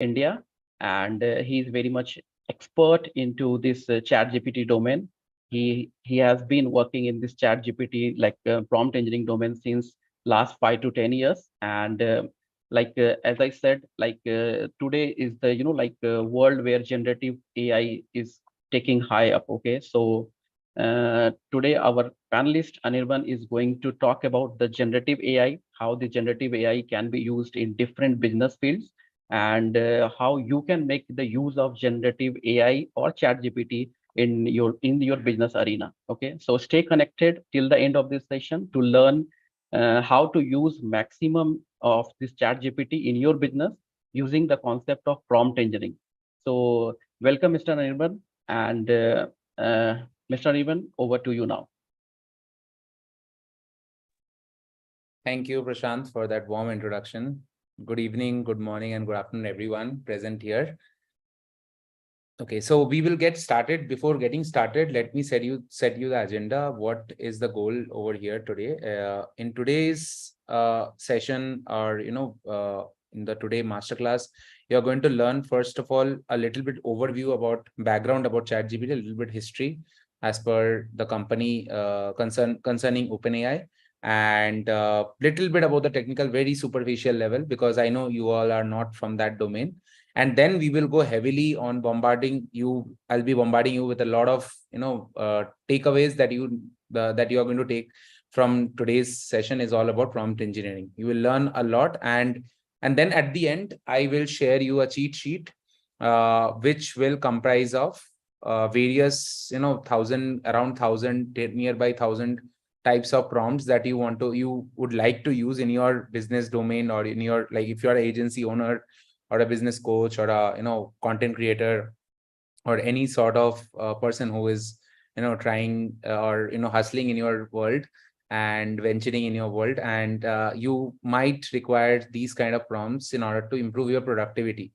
India, and he is very much expert into this ChatGPT domain. He has been working in this ChatGPT prompt engineering domain since last 5 to 10 years, and as I said, today is the world where generative AI is taking high up. Okay, so today our panelist Anirban is going to talk about the generative AI, how the generative AI can be used in different business fields, and how you can make the use of generative AI or ChatGPT in your business arena. Okay, so stay connected till the end of this session to learn how to use maximum of this ChatGPT in your business using the concept of prompt engineering. So welcome, Mr. Anirban, and Mr. Anirban, over to you now. Thank you, Prashant, for that warm introduction. Good evening, good morning, and good afternoon, everyone present here. Okay, so we will get started. Before getting started, let me set you the agenda. What is the goal over here today? In today's session, or in the today masterclass, you're going to learn, first of all, a little bit overview about background about ChatGPT, a little bit history as per the company concerning OpenAI, and little bit about the technical, very superficial level, because I know you all are not from that domain. And then we will go heavily on bombarding you. I'll be bombarding you with a lot of takeaways that you are going to take from today's session. Is all about prompt engineering. You will learn a lot, and then at the end I will share you a cheat sheet which will comprise of various around 1,000 nearby 1,000 types of prompts that you would like to use in your business domain, or in your, like, if you're an agency owner or a business coach, or a content creator, or any sort of person who is trying or hustling in your world and venturing in your world, and you might require these kind of prompts in order to improve your productivity.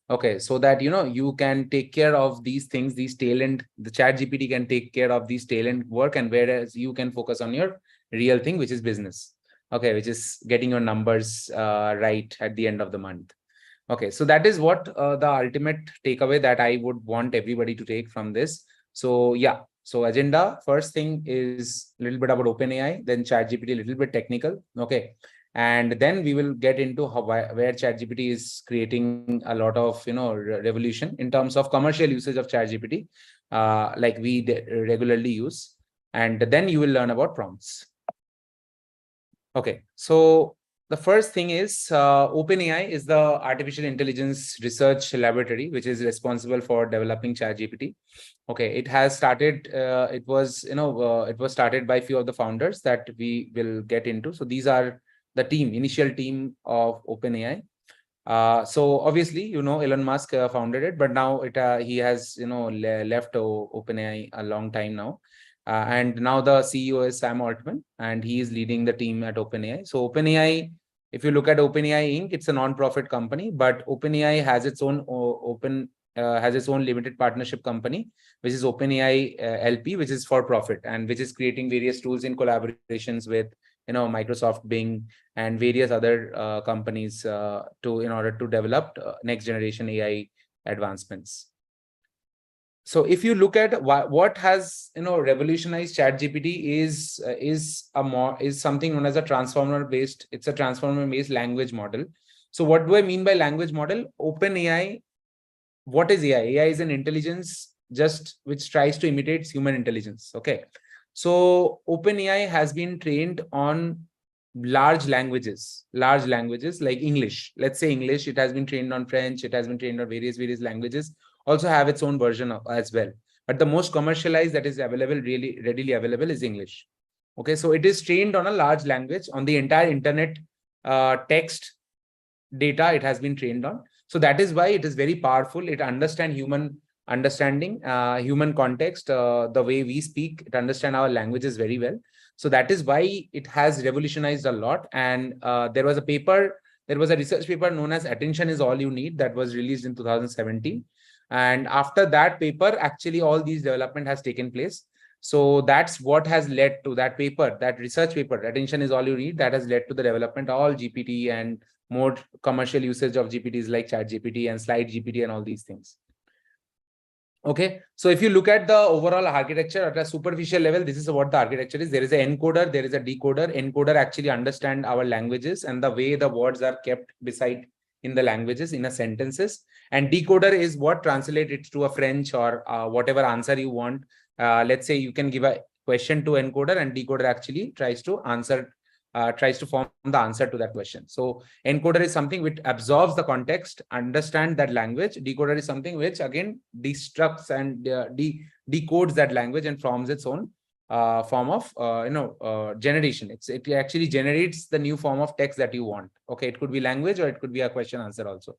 Okay, so that you can take care of these things, these tail end. The ChatGPT can take care of these tail end work, and whereas you can focus on your real thing, which is business. Okay, which is getting your numbers right at the end of the month. Okay, so that is what the ultimate takeaway that I would want everybody to take from this. So yeah, so agenda, first thing is a little bit about OpenAI, then ChatGPT, a little bit technical. Okay, and then we will get into where ChatGPT is creating a lot of revolution in terms of commercial usage of ChatGPT, like we regularly use, and then you will learn about prompts. Okay, so the first thing is OpenAI is the artificial intelligence research laboratory, which is responsible for developing ChatGPT. Okay, it has started. It was started by a few of the founders that we will get into. So these are the initial team of OpenAI. So obviously, Elon Musk founded it, but now he has left OpenAI a long time now. And now the CEO is Sam Altman, and he is leading the team at OpenAI. So OpenAI, if you look at OpenAI Inc., it's a non-profit company, but OpenAI has its own limited partnership company, which is OpenAI LP, which is for profit, and which is creating various tools in collaborations with Microsoft, Bing, and various other companies in order to develop next generation AI advancements. So if you look at what has revolutionized ChatGPT is something known as a transformer-based. It's a transformer-based language model. So what do I mean by language model? OpenAI. What is AI? AI is an intelligence which tries to imitate human intelligence. Okay. So OpenAI has been trained on large languages like English. Let's say English. It has been trained on French. It has been trained on various languages. Also have its own version as well. But the most commercialized that is available, really readily available, is English. Okay, so it is trained on a large language on the entire internet text data. It has been trained on. So that is why it is very powerful. It understands human understanding, human context, the way we speak. It understands our languages very well. So that is why it has revolutionized a lot. And there was a research paper known as "Attention is All You Need" that was released in 2017. And after that paper, actually all these development has taken place. So that's what has led to that paper, that research paper, "Attention is All You Need," that has led to the development of all GPT and more commercial usage of GPTs like ChatGPT and Slide GPT and all these things. Okay, so if you look at the overall architecture at a superficial level, this is what the architecture is. There is an encoder, there is a decoder. Encoder actually understand our languages and the way the words are kept beside in the languages in a sentences. And decoder is what translate it to a French or whatever answer you want. Let's say you can give a question to encoder, and decoder actually tries to answer, tries to form the answer to that question. So encoder is something which absorbs the context, understand that language. Decoder is something which again destructs and decodes that language and forms its own form of generation. It actually generates the new form of text that you want. Okay, it could be language or it could be a question answer also.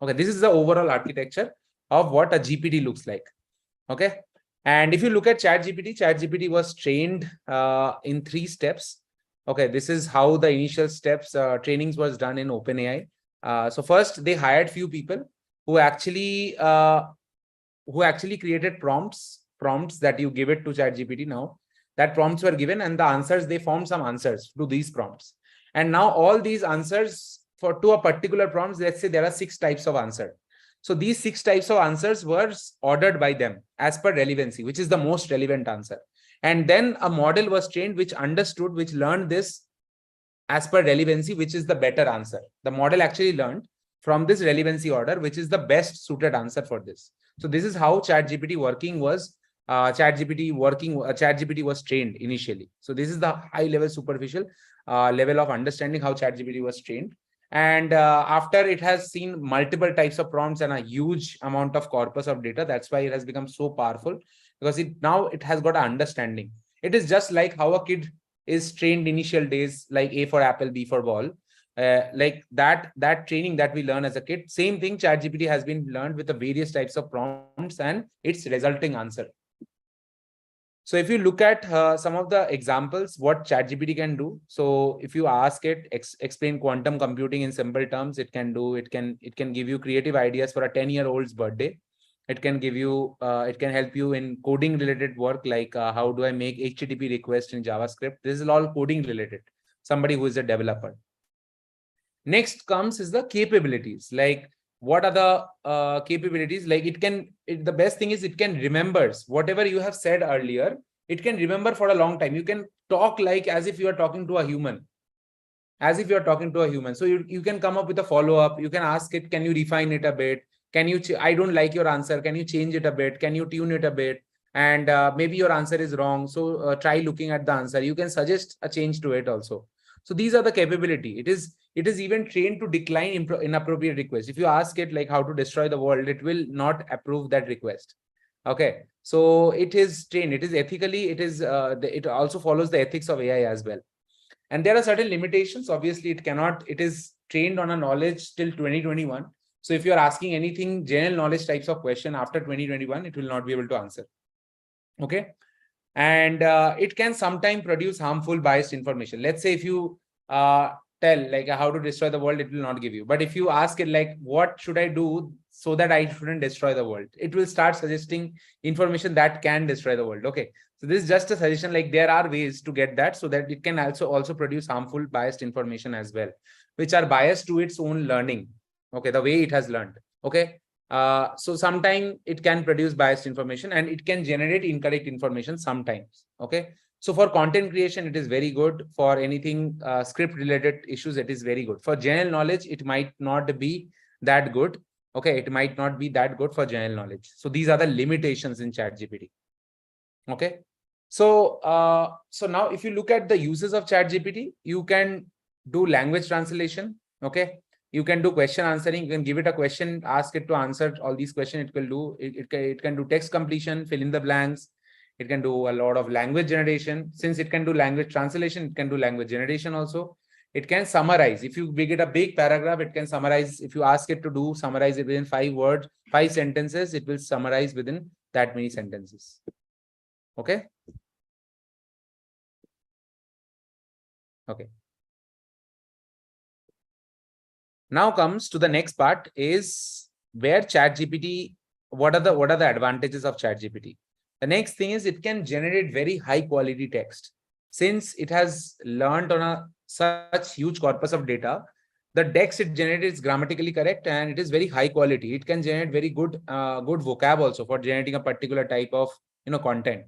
Okay, this is the overall architecture of what a GPT looks like. Okay, and if you look at ChatGPT was trained in 3 steps. Okay, this is how the initial steps trainings was done in OpenAI. So first, they hired few people who actually created prompts that you give it to ChatGPT now. That prompts were given, and the answers, they formed some answers to these prompts. And now all these answers to a particular prompts, let's say there are 6 types of answer. So these 6 types of answers were ordered by them as per relevancy, which is the most relevant answer. And then a model was trained which understood, which learned this as per relevancy, which is the better answer. The model actually learned from this relevancy order, which is the best suited answer for this. So this is how ChatGPT working was. ChatGPT was trained initially. So this is the high level superficial level of understanding how ChatGPT was trained. And after it has seen multiple types of prompts and a huge amount of corpus of data, that's why it has become so powerful, because now it has got an understanding. It is just like how a kid is trained initial days, like A for apple, B for ball. Like that training that we learn as a kid, same thing ChatGPT has been learned with the various types of prompts and its resulting answer. So if you look at some of the examples, what ChatGPT can do. So if you ask it, explain quantum computing in simple terms, it can do. It can give you creative ideas for a 10-year-old's birthday. It can give you, it can help you in coding related work, like how do I make HTTP request in JavaScript. This is all coding related. Somebody who is a developer. Next comes is the capabilities. Like what are the capabilities? Like the best thing is it can remembers whatever you have said earlier. It can remember for a long time. You can talk like as if you are talking to a human. As if you're talking to a human. So you can come up with a follow-up. You can ask it, can you refine it a bit? Can you, I don't like your answer. Can you change it a bit? Can you tune it a bit? And maybe your answer is wrong. So try looking at the answer. You can suggest a change to it also. So these are the capability. It is even trained to decline inappropriate requests. If you ask it like how to destroy the world, it will not approve that request. Okay. So it is trained. It is ethically, it also follows the ethics of AI as well. And there are certain limitations. Obviously, it is trained on a knowledge till 2021. So if you're asking anything, general knowledge types of question after 2021, it will not be able to answer. Okay. And it can sometimes produce harmful biased information. Let's say if you tell like how to destroy the world, it will not give you. But if you ask it like, what should I do so that I shouldn't destroy the world? It will start suggesting information that can destroy the world. Okay. So this is just a suggestion, like there are ways to get that so that it can also produce harmful biased information as well, which are biased to its own learning. Okay. The way it has learned. Okay. So sometimes it can produce biased information and it can generate incorrect information sometimes. Okay. So for content creation, it is very good. For anything script related issues, it is very good. For general knowledge, it might not be that good. Okay. It might not be that good for general knowledge. So these are the limitations in ChatGPT. Okay. So, so now if you look at the uses of ChatGPT, you can do language translation. Okay. You can do question answering. You can give it a question, ask it to answer all these questions. It will do. It can do text completion, fill in the blanks. It can do a lot of language generation. Since it can do language translation, it can do language generation also. It can summarize. If you get a big paragraph, it can summarize. If you ask it to summarize it within 5 words, 5 sentences, it will summarize within that many sentences. Okay. Okay. Now comes to the next part is where ChatGPT, what are the advantages of ChatGPT? The next thing is it can generate very high quality text. Since it has learned on such huge corpus of data, The text it generates is grammatically correct and it is very high quality. It can generate very good vocab also for generating a particular type of content.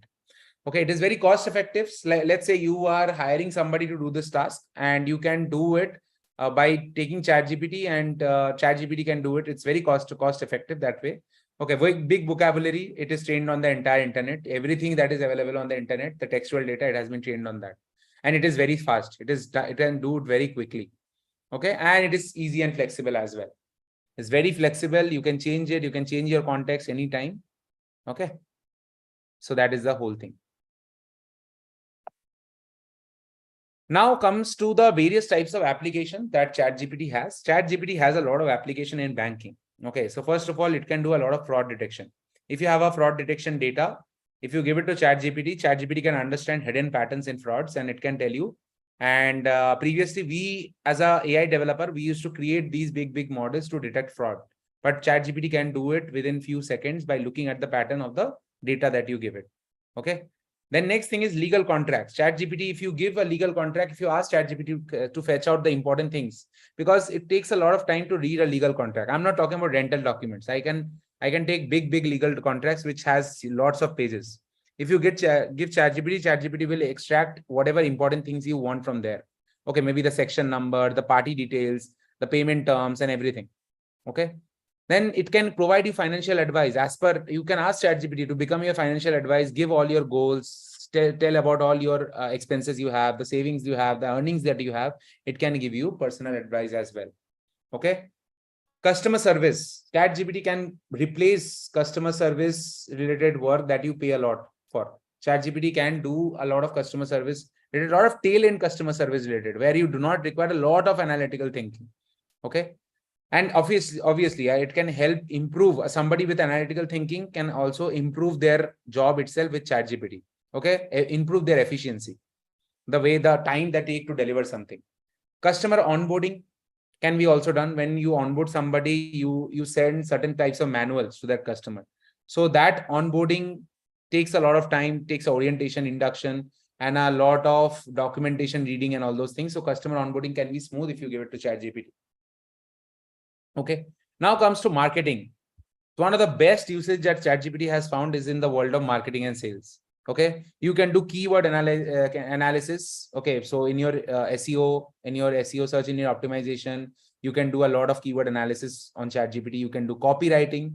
Okay, it is very cost effective. Let's say you are hiring somebody to do this task and you can do it by taking ChatGPT, and ChatGPT can do it. It's very cost effective that way. Okay, very big vocabulary. It is trained on the entire internet. Everything that is available on the internet, the textual data, it has been trained on that. And it is very fast. It can do it very quickly. Okay, and it is easy and flexible as well. It's very flexible. You can change it. You can change your context anytime. Okay, so that is the whole thing. Now comes to the various types of application that ChatGPT has. ChatGPT has a lot of application in banking. Okay, so first of all, it can do a lot of fraud detection. If you have a fraud detection data, if you give it to ChatGPT, ChatGPT can understand hidden patterns in frauds and it can tell you. And previously, we as a AI developer, we used to create these big models to detect fraud. But ChatGPT can do it within few seconds by looking at the pattern of the data that you give it. Okay. Then next thing is legal contracts. ChatGPT, if you give a legal contract, if you ask ChatGPT to fetch out the important things, because it takes a lot of time to read a legal contract. I'm not talking about rental documents. I can take big legal contracts which has lots of pages. If you give ChatGPT, ChatGPT will extract whatever important things you want from there. Okay, maybe the section number, the party details, the payment terms, and everything. Okay. Then it can provide you financial advice as per, you can ask ChatGPT to become your financial advice, give all your goals, tell about all your expenses you have, the savings you have, the earnings that you have. It can give you personal advice as well. Okay. Customer service. ChatGPT can replace customer service related work that you pay a lot for. ChatGPT can do a lot of customer service related, a lot of tail end customer service related, where you do not require a lot of analytical thinking. Okay. And obviously, it can help improve. Somebody with analytical thinking can also improve their job itself with ChatGPT. Okay, improve their efficiency, the time that take to deliver something. Customer onboarding can be also done. When you onboard somebody, you send certain types of manuals to that customer. So that onboarding takes a lot of time, takes orientation, induction, and a lot of documentation reading and all those things. So customer onboarding can be smooth if you give it to ChatGPT. Okay. Now comes to marketing. One of the best usage that ChatGPT has found is in the world of marketing and sales. Okay. You can do keyword analysis. Okay. So in your SEO, search engine optimization, you can do a lot of keyword analysis on ChatGPT. You can do copywriting.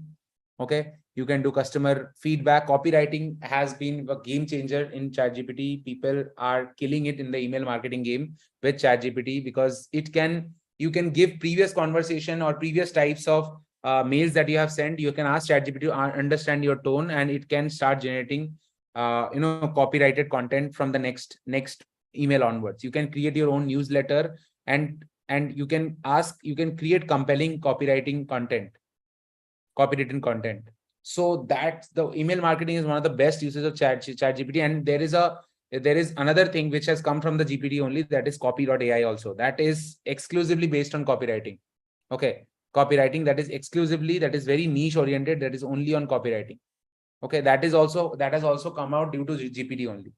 Okay. You can do customer feedback. Copywriting has been a game changer in ChatGPT. People are killing it in the email marketing game with ChatGPT because you can give previous conversation or previous types of mails that you have sent. You can ask ChatGPT to understand your tone, and it can start generating, copyrighted content from the next email onwards. You can create your own newsletter, and you can create compelling copywritten content. So that's the email marketing is one of the best uses of ChatGPT, and there is another thing which has come from the GPT only, that is copy.ai also. That is exclusively based on copywriting. Okay. Copywriting that is very niche oriented, that is only on copywriting. Okay. That has also come out due to GPT only.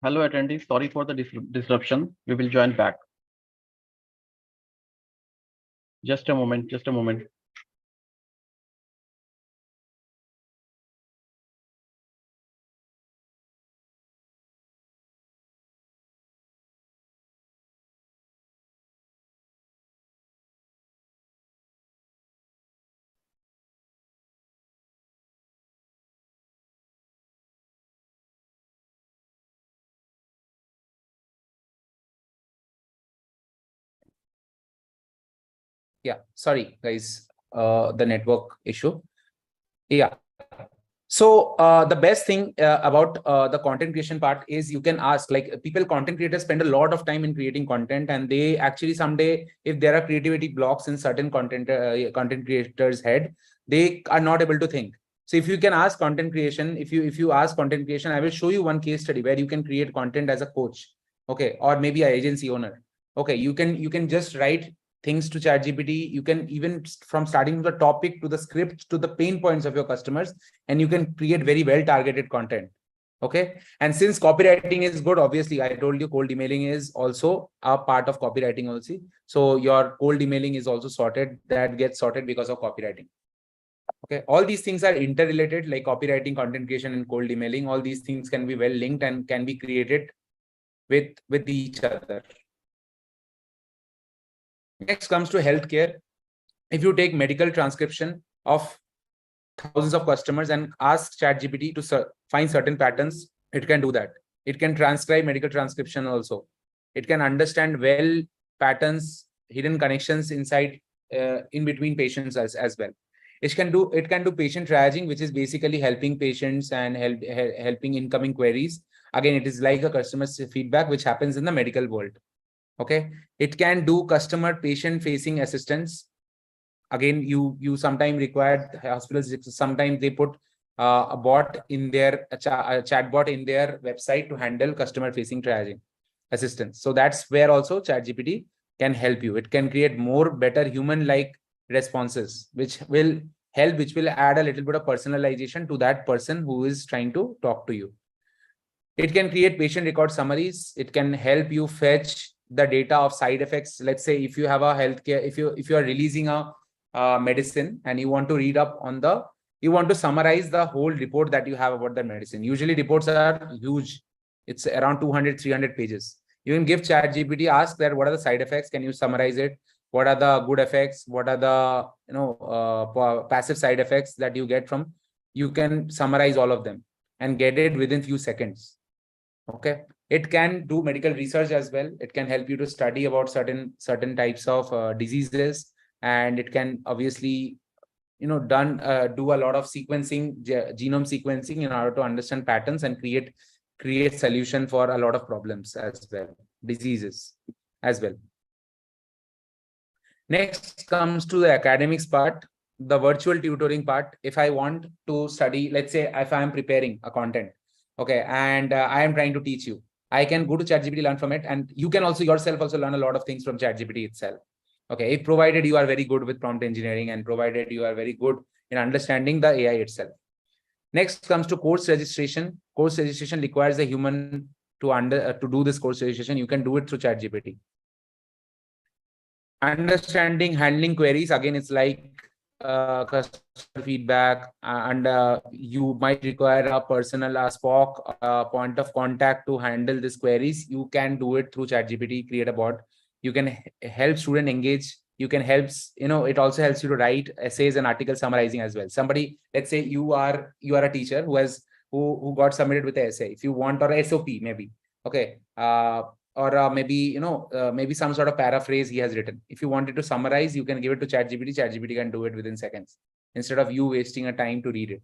Hello, attendees. Sorry for the disruption. We will join back. Just a moment. Just a moment. Yeah, sorry guys, the network issue. Yeah. So the best thing about the content creation part is you can ask, like, people, content creators spend a lot of time in creating content, and they actually someday, if there are creativity blocks in certain content creators' head, they are not able to think. So if you can ask content creation, if you ask content creation, I will show you one case study where you can create content as a coach, okay, or maybe an agency owner. Okay, you can just write things to ChatGPT. You can even from starting the topic to the script to the pain points of your customers, and you can create very well targeted content. Okay. And since copywriting is good, obviously, I told you cold emailing is also a part of copywriting also. So your cold emailing is also sorted, that gets sorted because of copywriting. Okay. All these things are interrelated, like copywriting, content creation, and cold emailing. All these things can be well linked and can be created with each other. Next comes to healthcare. If you take medical transcription of thousands of customers and ask ChatGPT to find certain patterns, it can do that. It can transcribe medical transcription also. It can understand well patterns, hidden connections inside, in between patients as well. It can do patient triaging, which is basically helping patients and helping incoming queries. Again, it is like a customer's feedback, which happens in the medical world. Okay. It can do customer patient facing assistance. Again, you sometimes require hospitals, sometimes they put a bot in their a chat bot in their website to handle customer facing triaging assistance. So that's where also ChatGPT can help you. It can create more better human like responses, which will help, which will add a little bit of personalization to that person who is trying to talk to you. It can create patient record summaries. It can help you fetch the data of side effects. Let's say if you have a healthcare, if you are releasing a medicine and you want to read up on you want to summarize the whole report that you have about the medicine. Usually reports are huge. It's around 200, 300 pages. You can give ChatGPT, ask that what are the side effects? Can you summarize it? What are the good effects? What are the passive side effects that you get from? You can summarize all of them and get it within few seconds. Okay. It can do medical research as well. It can help you to study about certain types of diseases, and it can obviously do a lot of sequencing, genome sequencing, in order to understand patterns and create solution for a lot of problems as well, diseases as well. Next comes to the academics part, the virtual tutoring part. If I want to study, let's say if I am preparing a content, okay, and I am trying to teach you, I can go to ChatGPT, learn from it, and you can also yourself also learn a lot of things from ChatGPT itself. Okay, if provided you are very good with prompt engineering and provided you are very good in understanding the AI itself. Next comes to course registration. Course registration requires a human to do this course registration. You can do it through ChatGPT. Understanding handling queries, again, it's like customer feedback, and you might require a personal SPOC point of contact to handle these queries. You can do it through ChatGPT, create a bot. You can help student engage. You can help, it also helps you to write essays and article summarizing as well. Somebody, let's say you are a teacher who got submitted with an essay. If you want, or SOP maybe, okay, or maybe some sort of paraphrase he has written. If you wanted to summarize, you can give it to ChatGPT. ChatGPT can do it within seconds instead of you wasting a time to read it.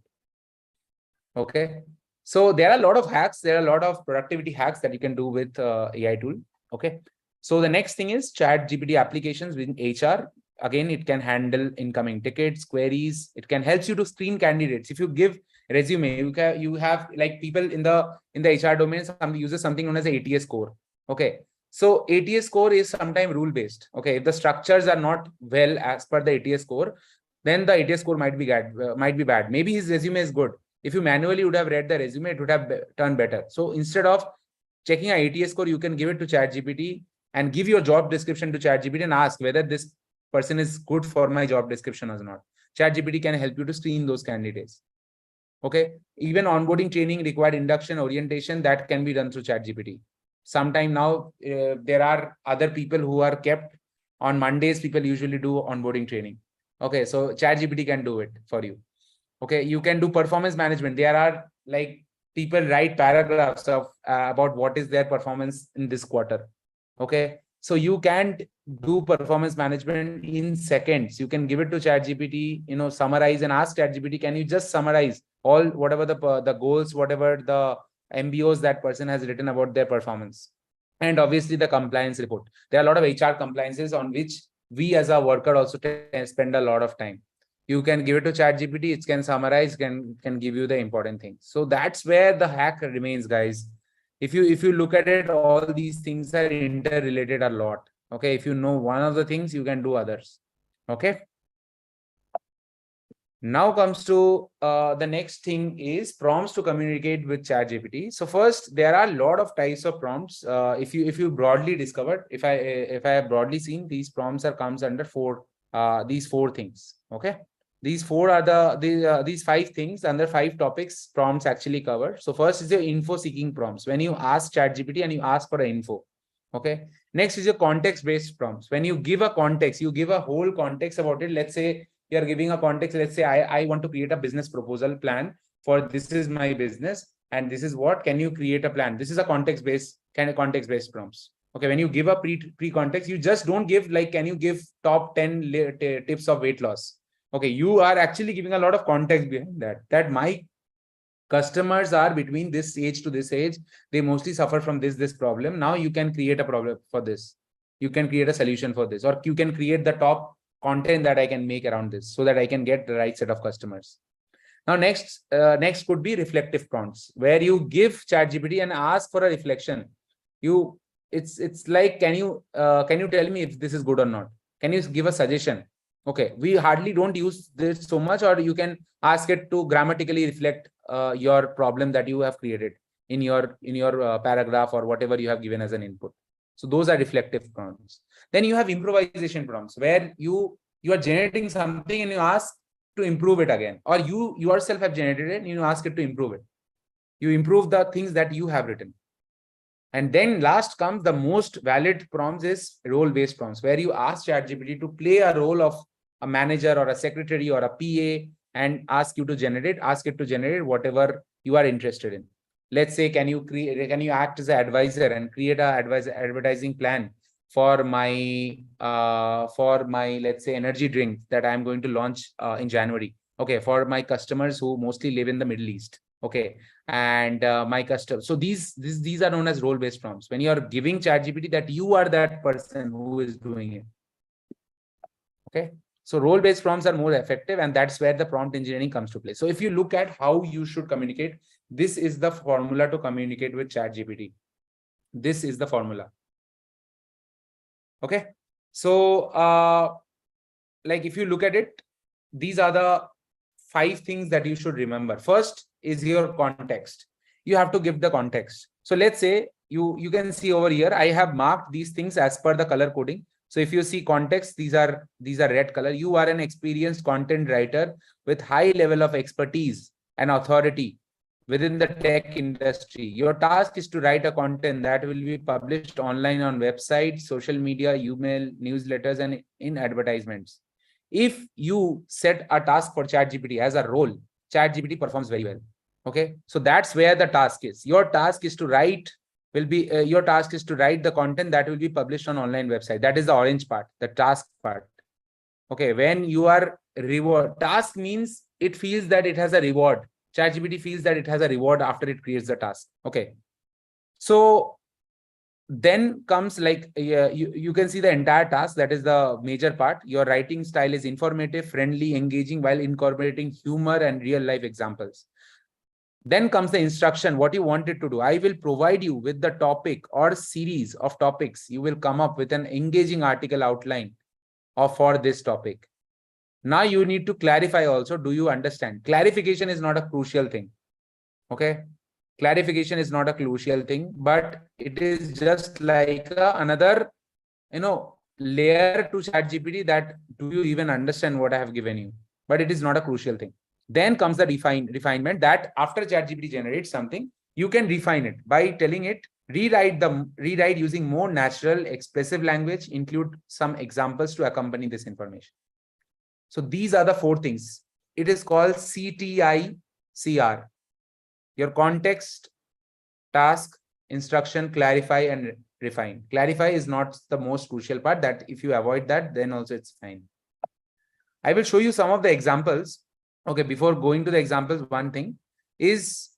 Okay. So there are a lot of hacks. There are a lot of productivity hacks that you can do with AI tool. Okay. So the next thing is ChatGPT applications within HR. Again, it can handle incoming tickets, queries. It can help you to screen candidates. If you give resume, you have like people in the HR domain, somebody uses something known as the ATS score. Okay. So ATS score is sometimes rule based. Okay. If the structures are not well as per the ATS score, then the ATS score might be bad. Maybe his resume is good. If you manually would have read the resume, it would have turned better. So instead of checking an ATS score, you can give it to ChatGPT and give your job description to ChatGPT and ask whether this person is good for my job description or not. ChatGPT can help you to screen those candidates. Okay. Even onboarding training, required induction, orientation, that can be done through ChatGPT. Sometime now, there are other people who are kept on Mondays. People usually do onboarding training. Okay. So ChatGPT can do it for you. Okay. You can do performance management. There are like people write paragraphs of about what is their performance in this quarter. Okay. So you can't do performance management in seconds. You can give it to ChatGPT, summarize and ask ChatGPT, can you just summarize all whatever the goals, whatever the MBOs that person has written about their performance. And obviously the compliance report. There are a lot of HR compliances on which we as a worker also spend a lot of time. You can give it to ChatGPT, it can summarize, can give you the important things. So that's where the hack remains, guys. If you look at it, all these things are interrelated a lot. Okay, if you know one of the things, you can do others. Okay. Now comes to the next thing is prompts to communicate with ChatGPT. So first, there are a lot of types of prompts. If you broadly discovered, if I have broadly seen, these prompts comes under these four things. Okay, these four are these five things under five topics prompts actually cover. So first is your info seeking prompts. When you ask ChatGPT and you ask for an info. Okay. Next is your context based prompts. When you give a context, you give a whole context about it. Let's say you are giving a context. Let's say I want to create a business proposal plan for this is my business and this is what, can you create a plan? This is a context based prompts. Okay, when you give a pre context, you just don't give like, can you give top 10 tips of weight loss? Okay, you are actually giving a lot of context behind that my customers are between this age to this age, they mostly suffer from this problem. Now you can create a problem for this, you can create a solution for this, or you can create the top content that I can make around this so that I can get the right set of customers. Now next could be reflective prompts, where you give ChatGPT and ask for a reflection. It's like, can you tell me if this is good or not? Can you give a suggestion? Okay, we hardly don't use this so much, or you can ask it to grammatically reflect your problem that you have created in your paragraph or whatever you have given as an input. So those are reflective prompts. Then you have improvisation prompts, where you are generating something and you ask to improve it again, or you yourself have generated it and you ask it to improve it. You improve the things that you have written. And then last comes the most valid prompts is role-based prompts, where you ask ChatGPT to play a role of a manager or a secretary or a PA and ask it to generate whatever you are interested in. Let's say, can you act as an advisor and create an advertising plan for my let's say energy drink that I'm going to launch in January. Okay, for my customers who mostly live in the Middle East. Okay, and my custom. So these are known as role-based prompts. When you are giving ChatGPT that you are that person who is doing it. Okay, so role-based prompts are more effective, and that's where the prompt engineering comes to play. So if you look at how you should communicate, this is the formula to communicate with ChatGPT. This is the formula. Okay, so like if you look at it, these are the 5 things that you should remember. First is your context. You have to give the context. So let's say you can see over here, I have marked these things as per the color coding. So if you see context, these are red color. You are an experienced content writer with high level of expertise and authority within the tech industry. Your task is to write a content that will be published online on websites, social media, email, newsletters, and in advertisements. If you set a task for ChatGPT as a role, ChatGPT performs very well. Okay, so that's where the task is. Your task is to write the content that will be published on online website. That is the orange part, the task part. Okay, when you are reward, task means it feels that it has a reward. ChatGPT feels that it has a reward after it creates the task. Okay, so then comes like you can see the entire task. That is the major part. Your writing style is informative, friendly, engaging, while incorporating humor and real life examples. Then comes the instruction, what you want it to do. I will provide you with the topic or series of topics. You will come up with an engaging article outline for this topic. Now you need to clarify also. Do you understand? Clarification is not a crucial thing. Okay. Clarification is not a crucial thing, but it is just like another, layer to ChatGPT that do you even understand what I have given you? But it is not a crucial thing. Then comes the refinement, that after ChatGPT generates something, you can refine it by telling it, rewrite using more natural, expressive language, include some examples to accompany this information. So these are the 4 things. It is called CTICR. Your context, task, instruction, clarify, and refine. Clarify is not the most crucial part. That if you avoid that, then also it's fine. I will show you some of the examples. Okay, before going to the examples, one thing is,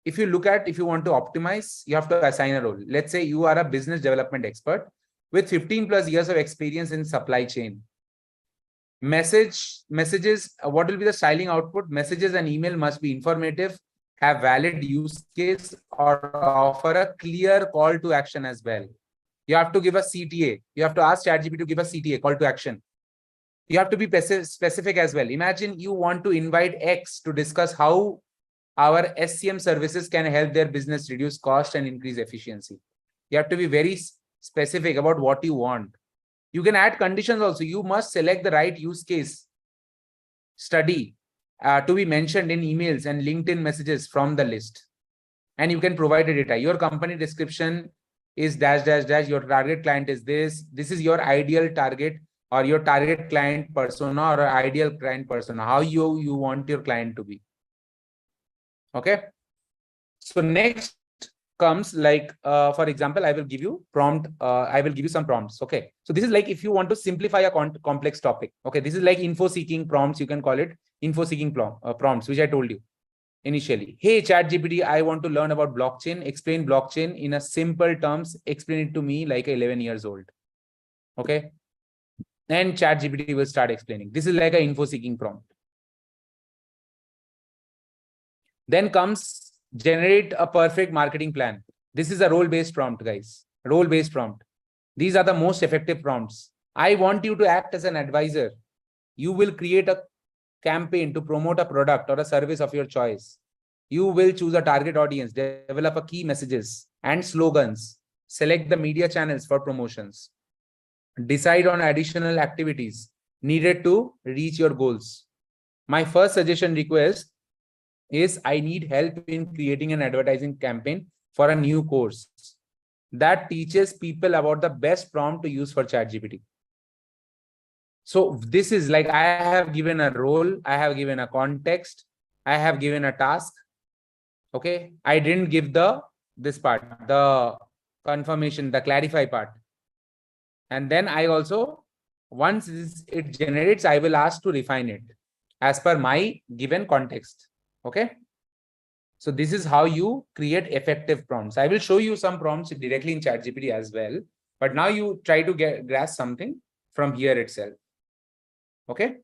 if you want to optimize, you have to assign a role. Let's say you are a business development expert with 15 plus years of experience in supply chain. Messages, what will be the styling output? Messages and email must be informative, have valid use case, or offer a clear call to action as well. You have to give a CTA. You have to ask ChatGPT to give a CTA, call to action. You have to be specific as well. Imagine you want to invite X to discuss how our SCM services can help their business reduce cost and increase efficiency. You have to be very specific about what you want. You can add conditions also. You must select the right use case study to be mentioned in emails and LinkedIn messages from the list. And you can provide the data. Your company description is dash, dash, dash. Your target client is this. This is your ideal target or your target client persona or ideal client persona. How you want your client to be. Okay. So next comes like, for example, I will give you some prompts. Okay. So this is like, if you want to simplify a complex topic. Okay. This is like info seeking prompts. You can call it info seeking prompts, which I told you initially. Hey, ChatGPT, I want to learn about blockchain. Explain blockchain in a simple terms. Explain it to me like 11 years old. Okay. And ChatGPT will start explaining. This is like an info seeking prompt. Then comes generate a perfect marketing plan. This is a role-based prompt, guys. Role-based prompt. These are the most effective prompts. I want you to act as an advisor. You will create a campaign to promote a product or a service of your choice. You will choose a target audience, develop a key messages and slogans, select the media channels for promotions, decide on additional activities needed to reach your goals. My first suggestion request is I need help in creating an advertising campaign for a new course that teaches people about the best prompt to use for ChatGPT. So this is like, I have given a role, I have given a context, I have given a task. Okay. I didn't give this part, the confirmation, the clarify part. And then I also, once it generates, I will ask to refine it as per my given context. Okay. So this is how you create effective prompts. I will show you some prompts directly in ChatGPT as well. But now you try to grasp something from here itself. Okay.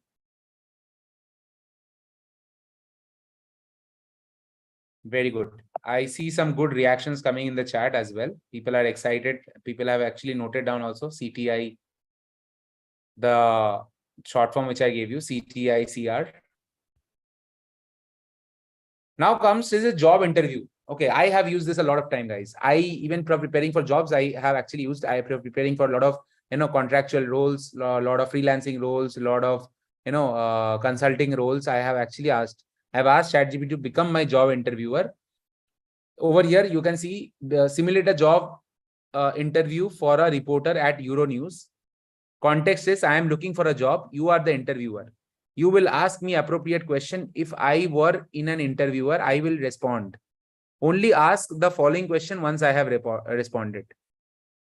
Very good. I see some good reactions coming in the chat as well. People are excited. People have actually noted down also CTI, the short form which I gave you, CTICR. Now comes is a job interview. Okay, I have used this a lot of time, guys. I even preparing for jobs, I have actually used. I am preparing for a lot of contractual roles, a lot of freelancing roles, a lot of consulting roles. I have actually asked. I have asked ChatGPT to become my job interviewer. Over here, you can see simulate a job interview for a reporter at Euronews. Context is I am looking for a job. You are the interviewer. You will ask me appropriate question. If I were in an interviewer, I will respond. Only ask the following question once I have responded.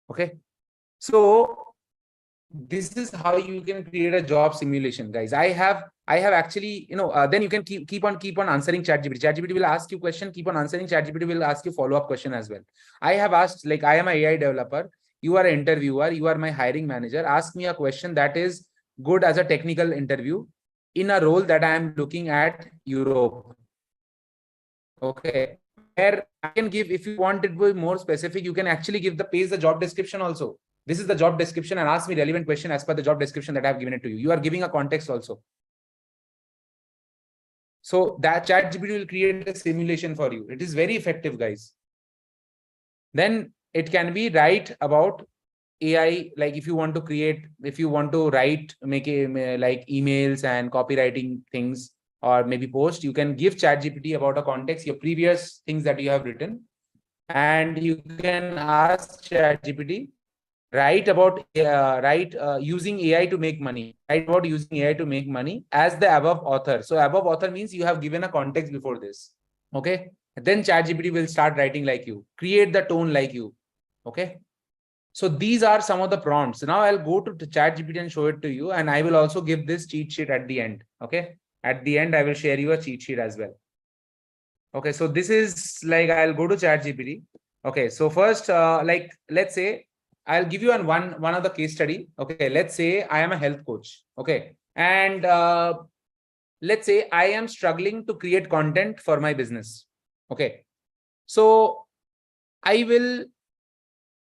Okay. So this is how you can create a job simulation, guys. I have actually, then you can keep on answering ChatGPT. ChatGPT will ask you question, keep on answering. ChatGPT will ask you follow-up question as well. I have asked, like, I am an AI developer. You are an interviewer. You are my hiring manager. Ask me a question that is good as a technical interview in a role that I am looking at Europe. Okay. Where I can give, if you want it to be more specific, you can actually give the job description also. This is the job description and ask me relevant question as per the job description that I have given it to you. You are giving a context also. So that ChatGPT will create a simulation for you. It is very effective, guys. Then it can be write about AI, like if you want to write, make like emails and copywriting things, or maybe post, you can give ChatGPT about a context, your previous things that you have written, and you can ask ChatGPT, write about using AI to make money. Write about using AI to make money as the above author. So above author means you have given a context before this. Okay. Then ChatGPT will start writing like you, create the tone like you. Okay. So these are some of the prompts. Now I'll go to ChatGPT and show it to you, and I will also give this cheat sheet at the end. Okay, at the end I will share you a cheat sheet as well. Okay, so this is like, I'll go to ChatGPT. Okay, so first, like, let's say I'll give you one of the case study. Okay, let's say I am a health coach. Okay, and let's say I am struggling to create content for my business. Okay, so I will,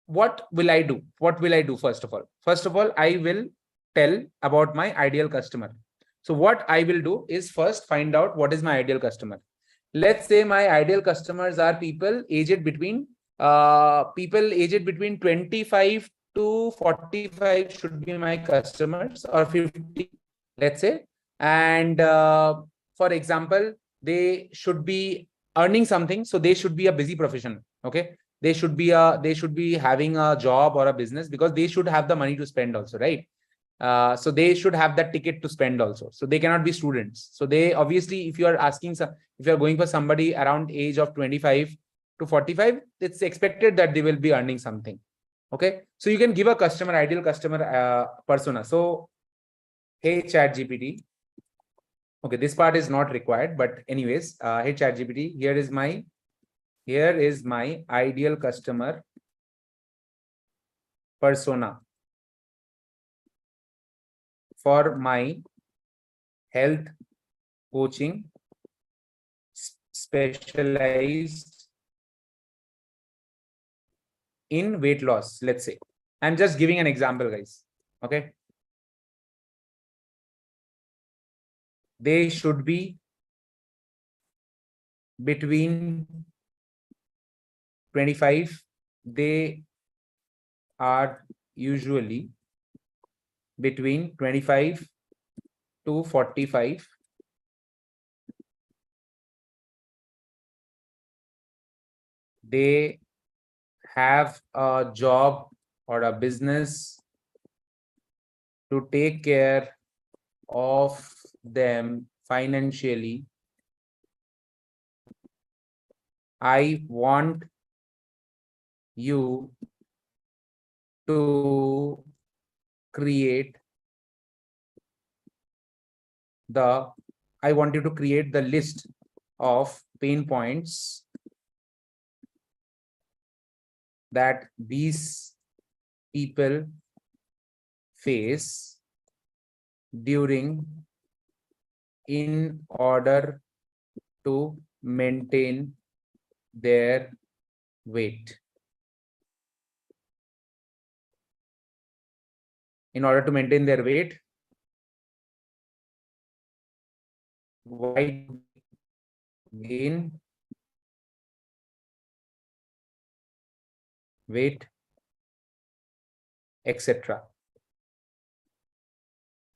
what will I do? What will I do first of all? First of all, I will tell about my ideal customer. So what I will do is first find out what is my ideal customer. Let's say my ideal customers are people aged between 25 to 45 should be my customers, or 50, let's say. And for example, they should be earning something, so they should be a busy professional. Okay, they should be having a job or a business, because they should have the money to spend also, right? So they should have that ticket to spend also. So they cannot be students. So they obviously, if you are asking some, if you are going for somebody around age of 25 to 45, it's expected that they will be earning something. Okay, so you can give a customer, ideal customer persona. So hey ChatGPT. Okay, this part is not required, but anyways, hey ChatGPT, here is my ideal customer persona for my health coaching specialized in weight loss. Let's say I'm just giving an example, guys. Okay, they should be between 25. They are usually between 25 to 45. They have a job or a business to take care of them financially. I want you to create the list of pain points that these people face in order to maintain their weight. In order to maintain their weight, why gain weight, etc.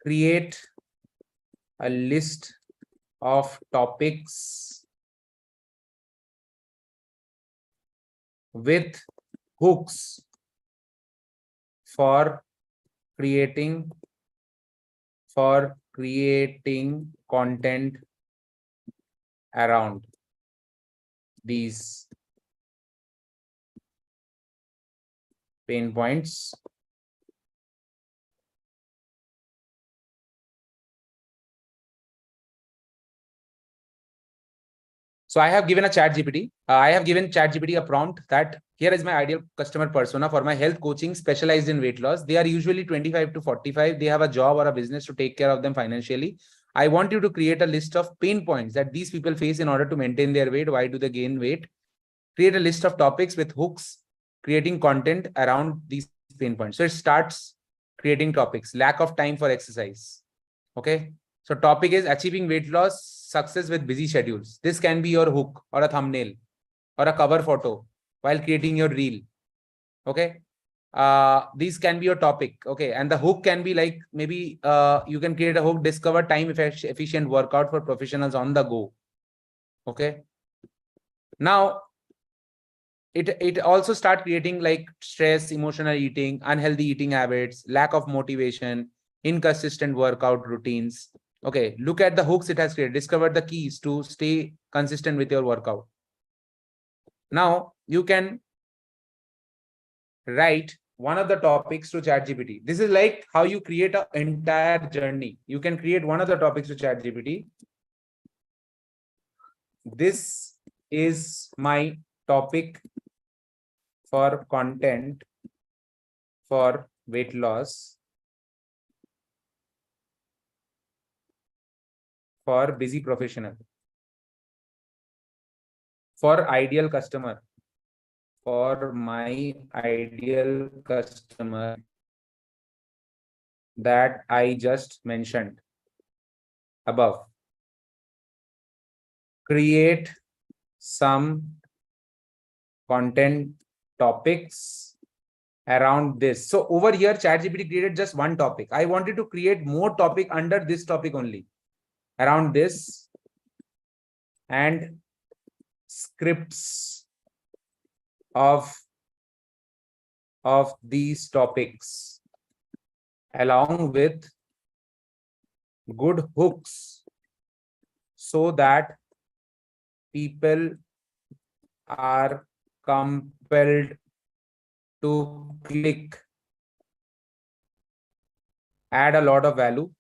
Create a list of topics with hooks for creating content around these pain points. So I have given a ChatGPT. I have given ChatGPT a prompt that here is my ideal customer persona for my health coaching specialized in weight loss. They are usually 25 to 45. They have a job or a business to take care of them financially. I want you to create a list of pain points that these people face in order to maintain their weight. Why do they gain weight? Create a list of topics with hooks, creating content around these pain points. So it starts creating topics. Lack of time for exercise. Okay. So topic is achieving weight loss success with busy schedules. This can be your hook or a thumbnail or a cover photo while creating your reel. Okay. These can be your topic. Okay. And the hook can be like, maybe you can create a hook, discover time efficient workout for professionals on the go. Okay. Now, it also start creating like stress, emotional eating, unhealthy eating habits, lack of motivation, inconsistent workout routines. Okay, look at the hooks it has created. Discover the keys to stay consistent with your workout. Now you can write one of the topics to ChatGPT. This is like how you create an entire journey. You can create one of the topics to ChatGPT. This is my topic for content for weight loss for busy professional, for ideal customer, for my ideal customer that I just mentioned above. Create some content topics around this. So over here, ChatGPT created just one topic. I wanted to create more topic under this topic only, around this, and scripts of these topics along with good hooks so that people are compelled to click. Add a lot of value.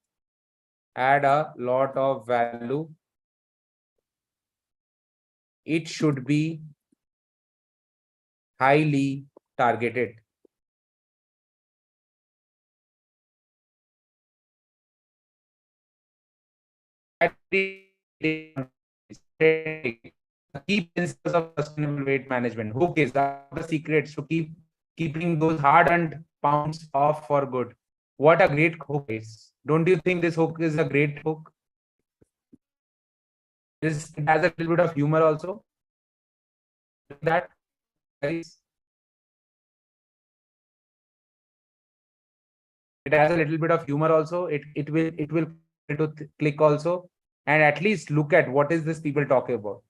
Add a lot of value. It should be highly targeted. Key principles of sustainable weight management. Hook is the secrets to keeping those hard-earned pounds off for good. What a great hook is! Don't you think this hook is a great hook? It has a little bit of humor also. That guys, it has a little bit of humor also. It will to click also, and at least look at what is this people talking about.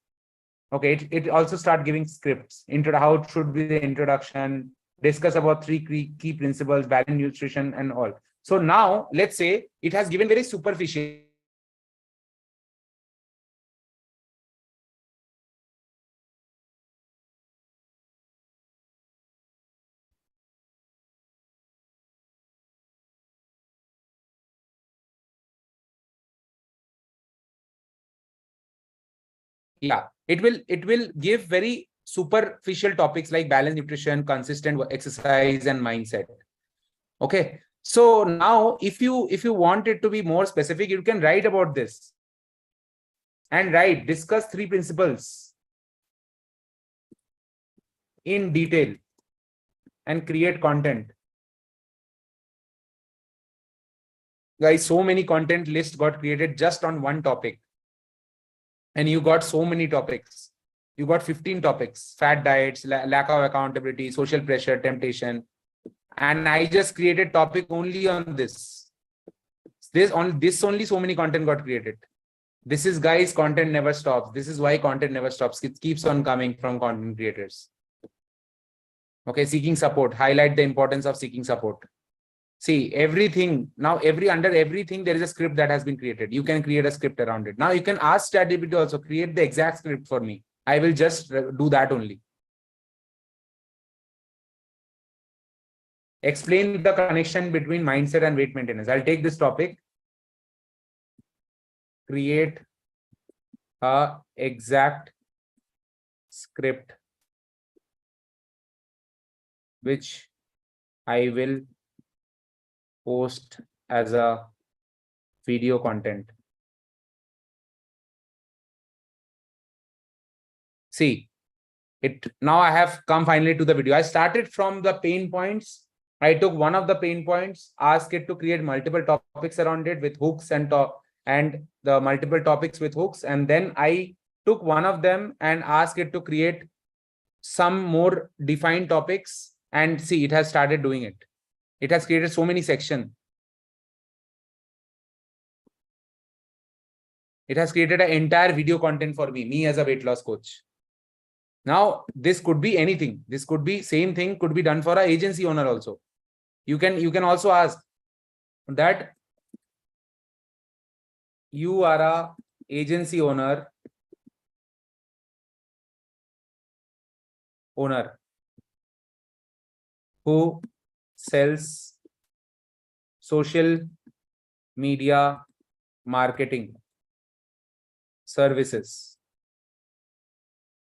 Okay, it also start giving scripts. How it should be the introduction, discuss about three key principles, balanced nutrition and all. So now let's say it has given very superficial. Yeah, it will give very superficial topics like balanced nutrition, consistent exercise and mindset. Okay, so now if you want it to be more specific, you can write about this and discuss 3 principles in detail and create content. Guys, so many content lists got created just on one topic. And you got so many topics. You got 15 topics: fat diets, lack of accountability, social pressure, temptation. And I just created topic only on this. Only so many content got created. This is, guys, content never stops. This is why content never stops. It keeps on coming from content creators. Okay, seeking support. Highlight the importance of seeking support. See, everything now, under everything, there is a script that has been created. You can create a script around it. Now you can ask ChatGPT also, create the exact script for me. I will just do that only. Explain the connection between mindset and weight maintenance. I'll take this topic. Create a exact script which I will post as a video content. See, now I have come finally to the video. I started from the pain points. I took one of the pain points, asked it to create multiple topics around it with hooks and the multiple topics with hooks. And then I took one of them and asked it to create some more defined topics. And see, it has started doing it. It has created so many sections. It has created an entire video content for me as a weight loss coach. Now, this could be anything. This could be same thing, could be done for an agency owner also. You can also ask that you are a agency owner who sells social media marketing services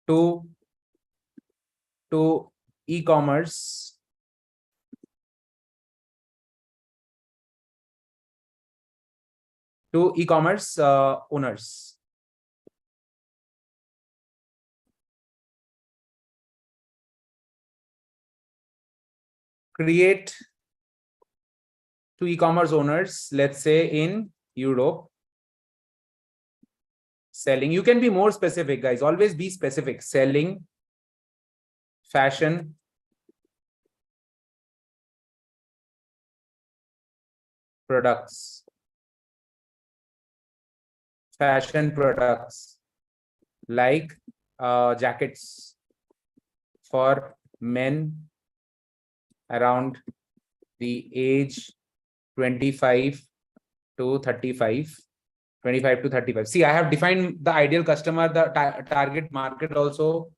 to e-commerce owners. Create to e-commerce owners, let's say in Europe, selling. You can be more specific, guys. Always be specific. Selling fashion products. Fashion products like jackets for men around the age 25 to 35. 25 to 35. See, I have defined the ideal customer, the target market also.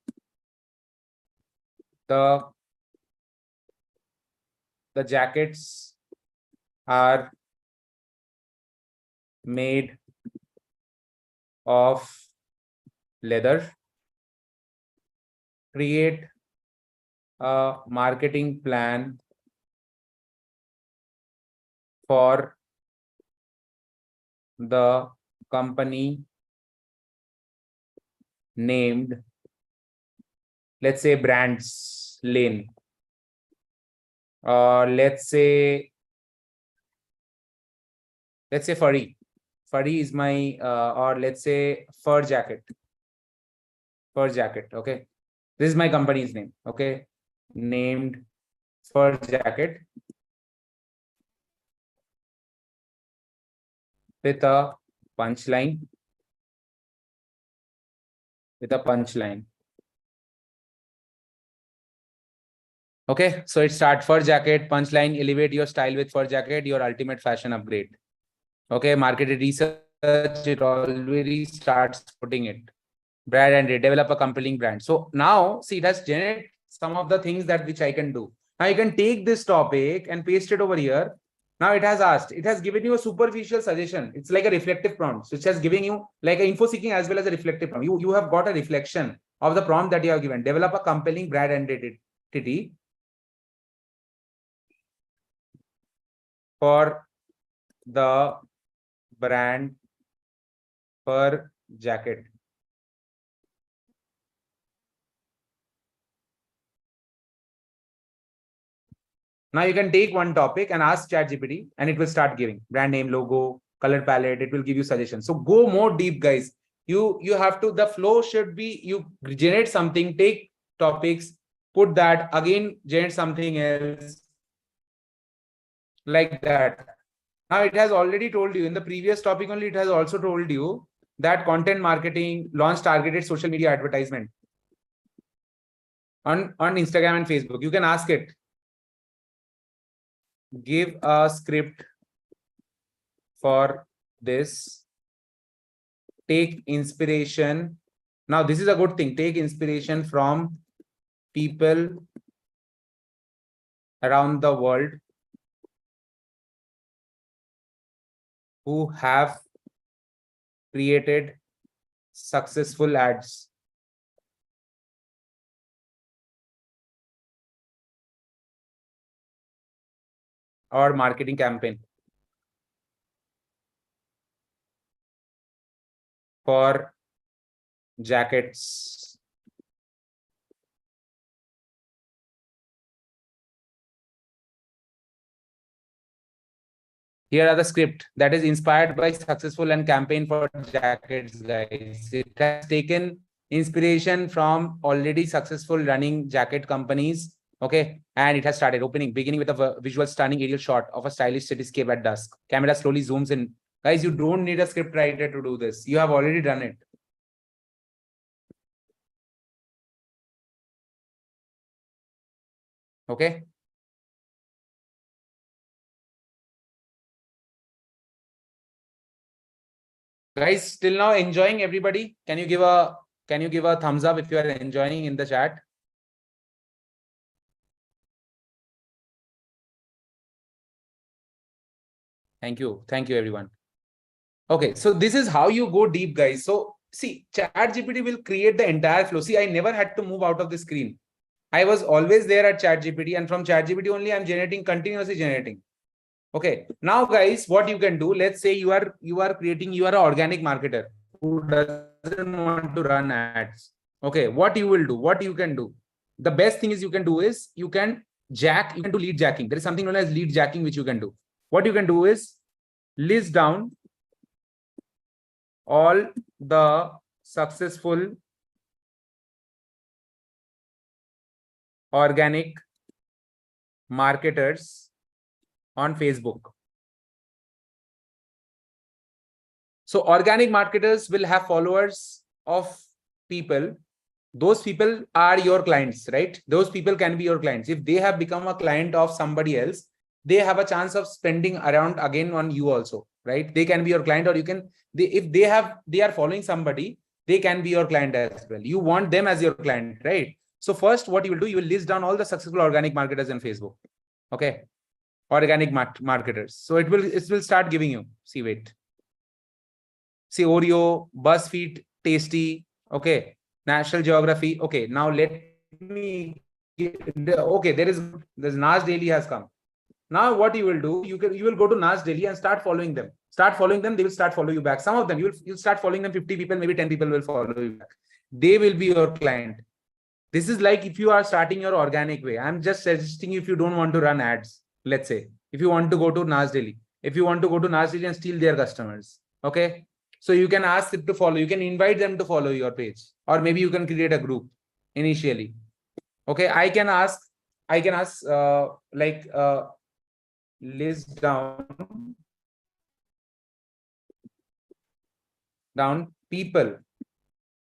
The jackets are made of leather. Create a marketing plan for the company named, let's say, brands lane. Let's say furry. Furry is my or let's say fur jacket. Fur jacket. Okay, this is my company's name. Okay, named fur jacket with a punchline. Okay, so it starts fur jacket, punchline, elevate your style with fur jacket, your ultimate fashion upgrade. Okay, marketed research, it already starts putting it. Brand and develop a compelling brand. So now, see, it has generated some of the things that which I can do. Now you can take this topic and paste it over here. Now it has given you a superficial suggestion. It's like a reflective prompt, which has given you like an info seeking as well as a reflective prompt. You have got a reflection of the prompt that you have given. Develop a compelling brand identity for the brand per jacket. Now you can take one topic and ask ChatGPT and it will start giving brand name, logo, color palette. It will give you suggestions. So go more deep, guys. You have to, the flow should be, you generate something, take topics, put that, again, generate something else like that. Now it has already told you in the previous topic only, it has also told you that content marketing, launch targeted social media advertisement on Instagram and Facebook. You can ask it, give a script for this, take inspiration. Now this is a good thing. Take inspiration from people around the world who have created successful ads. Or marketing campaign for jackets. Here are the script that is inspired by successful and campaign for jackets, guys. It has taken inspiration from already successful running jacket companies. Okay, and it has started beginning with a visual stunning aerial shot of a stylish cityscape at dusk. Camera slowly zooms in. Guys, you don't need a script writer to do this. You have already done it. Okay. Guys, still now enjoying, everybody? Can you give a thumbs up if you are enjoying in the chat? Thank you. Thank you, everyone. Okay, so this is how you go deep, guys. So see, ChatGPT will create the entire flow. See, I never had to move out of the screen. I was always there at ChatGPT, and from ChatGPT only I'm continuously generating. Okay, now guys, what you can do, let's say you are an organic marketer who doesn't want to run ads. Okay, what you will do, what you can do, the best thing is you can do is you can do lead jacking. There is something known as lead jacking which you can do. What you can do is list down all the successful organic marketers on Facebook. So organic marketers will have followers of people. Those people are your clients, right? Those people can be your clients. If they have become a client of somebody else, they have a chance of spending around again on you also, right? They can be your client, or you can, if they are following somebody, they can be your client as well. You want them as your client, right? So first, what you will do, you will list down all the successful organic marketers in Facebook. Okay. Organic marketers. So it will start giving you, see, wait. See, Oreo, BuzzFeed, Tasty, okay, National Geography. Okay, now let me. Okay, there's Nas Daily has come. Now what you will do, you will go to Nas Daily and start following them. Start following them. They will start follow you back. Some of them you'll start following them. 50 people, maybe 10 people will follow you back. They will be your client. This is like if you are starting your organic way. I'm just suggesting if you don't want to run ads. Let's say if you want to go to Nas Daily, if you want to go to Nas Daily and steal their customers. Okay. So you can ask it to follow. You can invite them to follow your page, or maybe you can create a group initially. Okay, I can ask list down people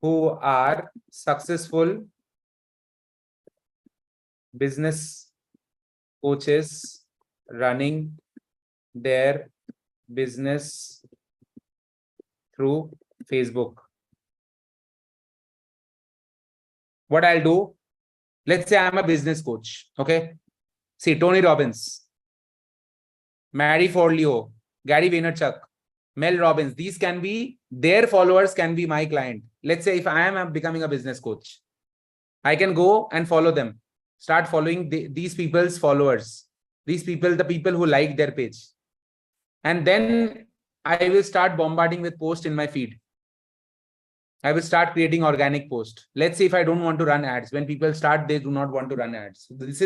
who are successful business coaches running their business through Facebook. What I'll do, let's say I'm a business coach. Okay. See, Tony Robbins, Marie Forleo, Gary Vaynerchuk, Mel Robbins, these can be, their followers can be my client. Let's say if I am becoming a business coach, I can go and follow them, start following these people's followers, the people who like their page. And then I will start bombarding with posts in my feed. I will start creating organic posts. Let's say if I don't want to run ads, when people start, they do not want to run ads. This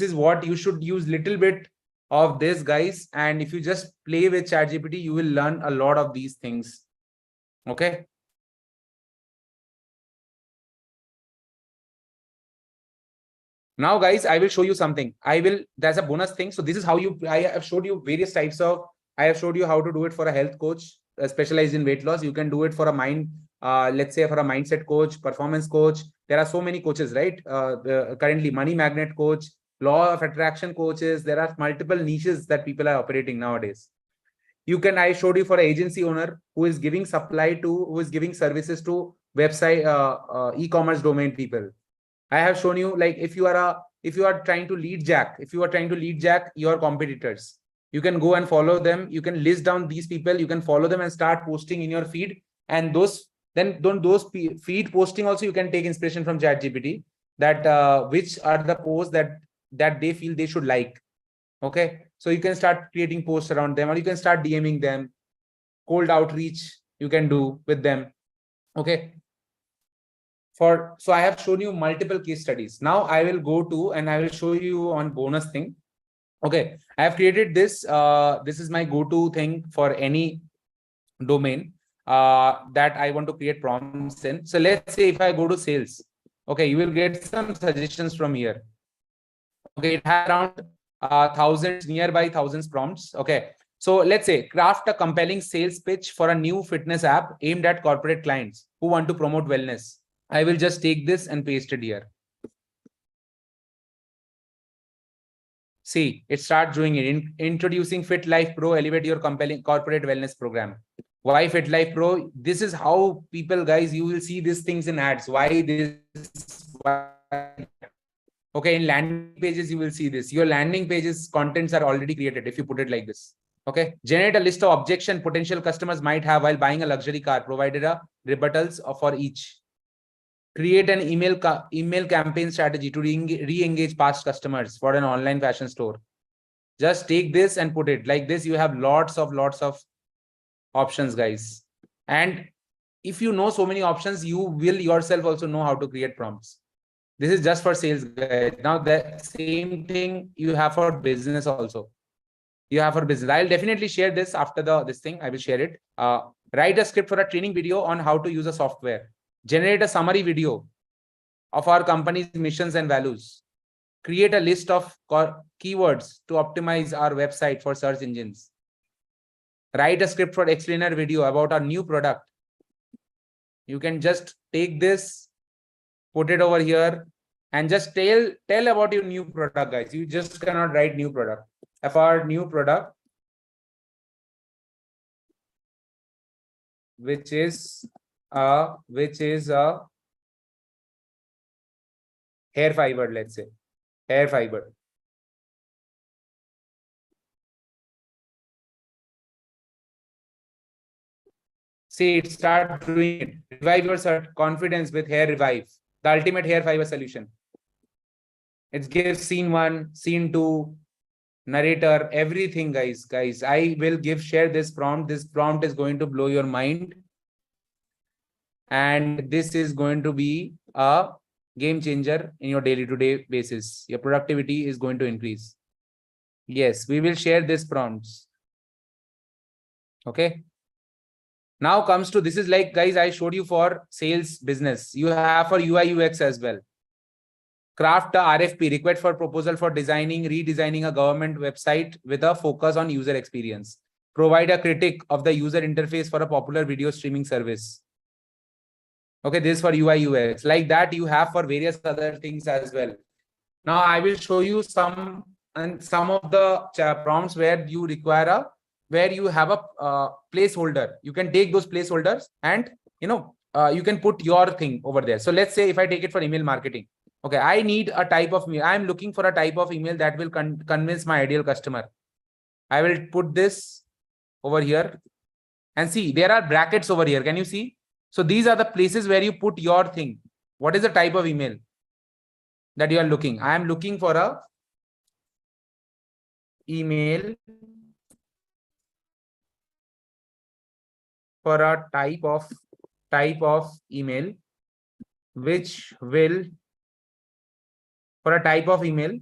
is what you should use little bit of this, guys. And if you just play with ChatGPT, you will learn a lot of these things. Okay. Now, guys, I will show you something. There's a bonus thing. So this is how I have showed you various types of, I have showed you how to do it for a health coach specialized in weight loss. You can do it for a let's say for a mindset coach, performance coach. There are so many coaches, right? Currently money magnet coach, law of attraction coaches. There are multiple niches that people are operating nowadays. I showed you for an agency owner who is giving services to website, e-commerce domain people. I have shown you, like, if you are trying to lead jack your competitors, you can go and follow them. You can list down these people. You can follow them and start posting in your feed. And those feed posting also, you can take inspiration from ChatGPT that which are the posts that they feel they should like. Okay. So you can start creating posts around them, or you can start DMing them. Cold outreach you can do with them. Okay. So I have shown you multiple case studies. Now I will go to, and I will show you on bonus thing. Okay. I have created this. This is my go-to thing for any domain that I want to create prompts in. So let's say if I go to sales, okay, you will get some suggestions from here. Okay. It has around nearby thousands prompts. Okay. So let's say craft a compelling sales pitch for a new fitness app aimed at corporate clients who want to promote wellness. I will just take this and paste it here. See, it starts doing it. Introducing Fit Life Pro, elevate your compelling corporate wellness program. Why Fit Life Pro? This is how people, guys, you will see these things in ads. Why this? Why? Okay, in landing pages, you will see this. Your landing pages contents are already created if you put it like this. Okay. Generate a list of objection potential customers might have while buying a luxury car, provided a rebuttals for each. Create an email campaign strategy to re-engage past customers for an online fashion store. Just take this and put it like this. You have lots of options, guys. And if you know so many options, you will yourself also know how to create prompts. This is just for sales, guys. Now that same thing you have for business also. You have for business. I'll definitely share this after this thing. I will share it. Write a script for a training video on how to use a software. Generate a summary video of our company's missions and values. Create a list of keywords to optimize our website for search engines. Write a script for explainer video about our new product. You can just take this, put it over here, and just tell about your new product, guys. You just cannot write new product. Of our new product, which is a hair fiber, let's say hair fiber. See, it start doing it. Revive your confidence with Hair Revive, the ultimate hair fiber solution. It gives scene 1, scene 2, narrator, everything, guys. I will share this prompt. This prompt is going to blow your mind. And this is going to be a game changer in your day-to-day basis. Your productivity is going to increase. Yes, we will share these prompts. Okay. Now comes to, this is like, guys, I showed you for sales business. You have for UI UX as well. Craft a RFP, request for proposal for redesigning a government website with a focus on user experience. Provide a critique of the user interface for a popular video streaming service. Okay, this is for UI UX. Like that, you have for various other things as well. Now I will show you some of the prompts where you require where you have a placeholder. You can take those placeholders and you can put your thing over there. So let's say if I take it for email marketing. Okay, I need a type of email. I'm looking for a type of email that will convince my ideal customer. I will put this over here and see there are brackets over here. Can you see? So these are the places where you put your thing. What is the type of email that you are looking? I am looking for a email for a type of email which will for a type of email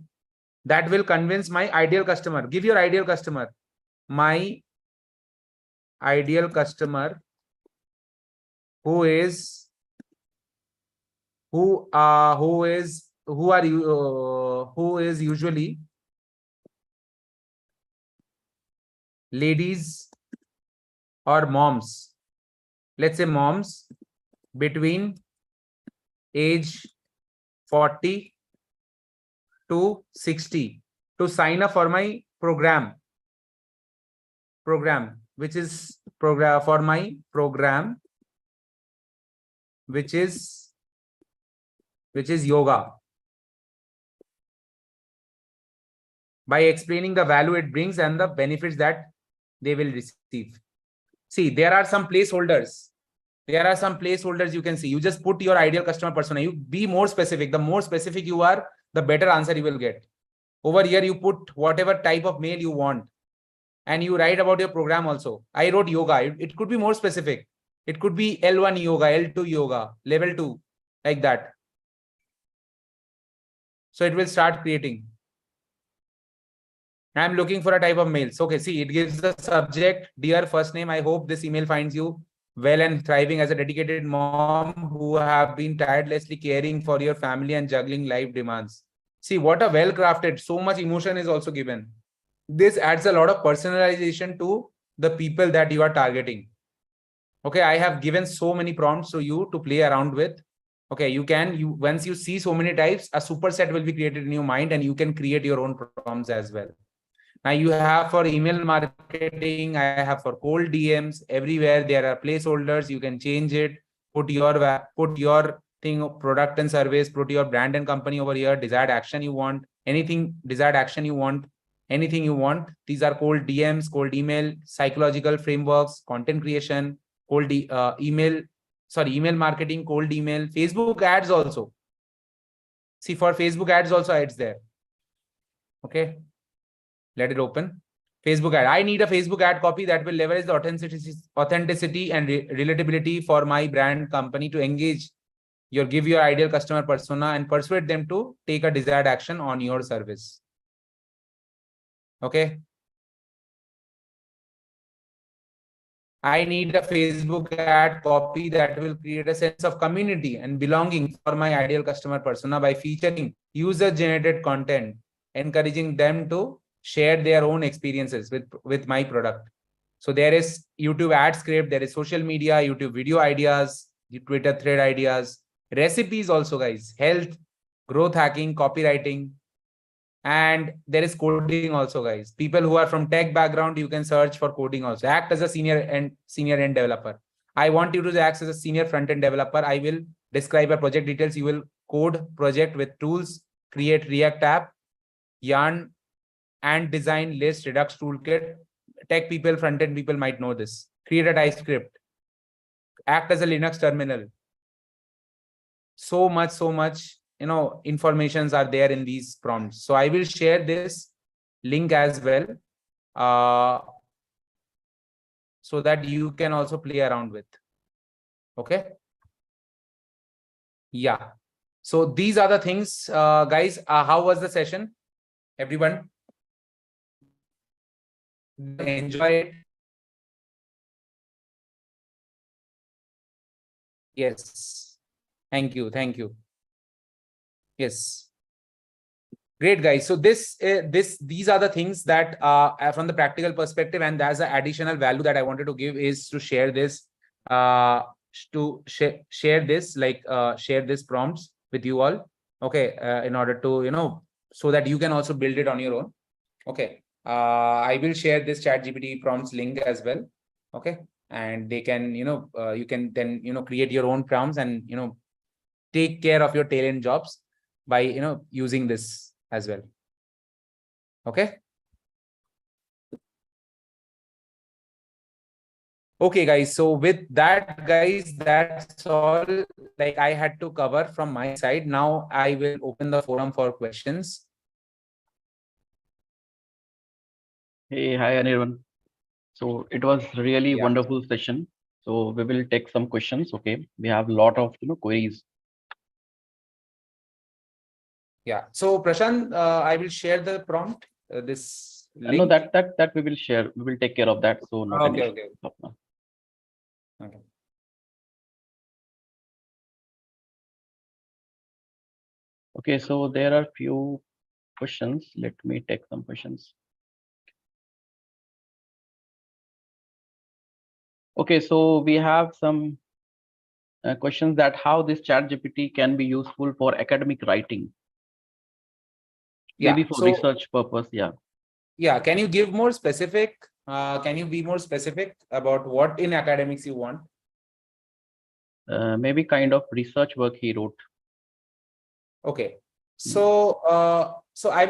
that will convince my ideal customer. Give your ideal customer. My ideal customer who is usually ladies or moms. Let's say moms between age 40 to 60 to sign up for my program, which is yoga, by explaining the value it brings and the benefits that they will receive. See, there are some placeholders. You can see. You just put your ideal customer persona. You be more specific. The more specific you are, the better answer you will get. Over here, you put whatever type of mail you want. And you write about your program also. I wrote yoga. It could be more specific. It could be L1 yoga, L2 yoga, level 2, like that. So it will start creating. I'm looking for a type of mail. So, okay, see, it gives the subject, dear first name. I hope this email finds you well and thriving as a dedicated mom who have been tirelessly caring for your family and juggling life demands. See, what a well-crafted, so much emotion is also given. This adds a lot of personalization to the people that you are targeting. Okay, I have given so many prompts to you to play around with. Okay, once you see so many types, a superset will be created in your mind and you can create your own prompts as well. Now you have for email marketing, I have for cold DMs. Everywhere there are placeholders. You can change it. Put your thing, product and service. Put your brand and company over here. Desired action you want. Anything desired action you want. anything you want. These are cold DMs, cold email, psychological frameworks, content creation, email marketing, cold email, Facebook ads also. See, for Facebook ads also it's there. Okay, let it open. Facebook ad. I need a Facebook ad copy that will leverage the authenticity and relatability for my brand company to engage give your ideal customer persona and persuade them to take a desired action on your service. Okay. I need a Facebook ad copy that will create a sense of community and belonging for my ideal customer persona by featuring user-generated content, encouraging them to share their own experiences with my product. So there is YouTube ad script, there is social media, YouTube video ideas, Twitter thread ideas, recipes also, guys, health, growth hacking, copywriting, and there is coding also, guys. People who are from tech background, you can search for coding also. Act as a senior end developer. I want you to act as a senior front-end developer. I will describe a project details. You will code project with tools, create React app, Yarn, and design list, Redux toolkit. Tech people, front-end people might know this. Create a TypeScript. Act as a Linux terminal. So much, informations are there in these prompts. So I will share this link as well, so that you can also play around with. Okay. Yeah. So these are the things, guys. How was the session, everyone? Enjoy it. Yes. Thank you. Yes. Great, guys. So these are the things that from the practical perspective, and as an additional value that I wanted to give is to share this, share this prompts with you all. Okay, in order to so that you can also build it on your own. Okay, I will share this ChatGPT prompts link as well. Okay, and they can you can then create your own prompts and take care of your tail end jobs by using this as well. Okay. Okay, guys. So with that, guys, that's all like I had to cover from my side. Now I will open the forum for questions. Hey, hi everyone. So it was really wonderful session. So we will take some questions. Okay, we have a lot of queries. Yeah. So Prashant, I will share the prompt. This link. No, that we will share. We will take care of that. So not an issue. Okay. Okay, so there are few questions. Let me take some questions. Okay, so we have some questions that how this ChatGPT can be useful for academic writing. Maybe for research purpose. Yeah. Yeah. Can you give more specific? Can you be more specific about what in academics you want? Maybe kind of research work he wrote. Okay. So I